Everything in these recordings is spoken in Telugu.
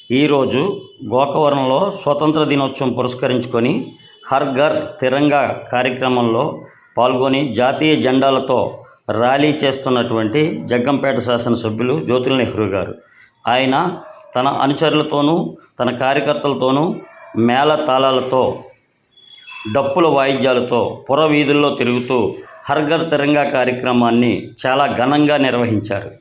ఈరోజు గోకవరంలో స్వతంత్ర దినోత్సవం పురస్కరించుకొని హర్ ఘర్ తిరంగా కార్యక్రమంలో పాల్గొని జాతీయ జెండాలతో ర్యాలీ చేస్తున్నటువంటి జగ్గంపేట శాసనసభ్యులు జ్యోతుల నెహ్రూ గారు. ఆయన తన అనుచరులతోనూ తన కార్యకర్తలతోనూ మేళ తాళాలతో డప్పుల వాయిద్యాలతో పుర వీధుల్లో తిరుగుతూ హర్ ఘర్ తిరంగా కార్యక్రమాన్ని చాలా ఘనంగా నిర్వహించారు.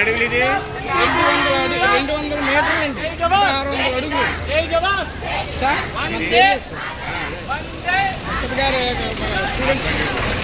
అడుగులు ఇది 200 మీటర్లు అండి, 600 అడుగులు సార్. గారు స్టూడెంట్స్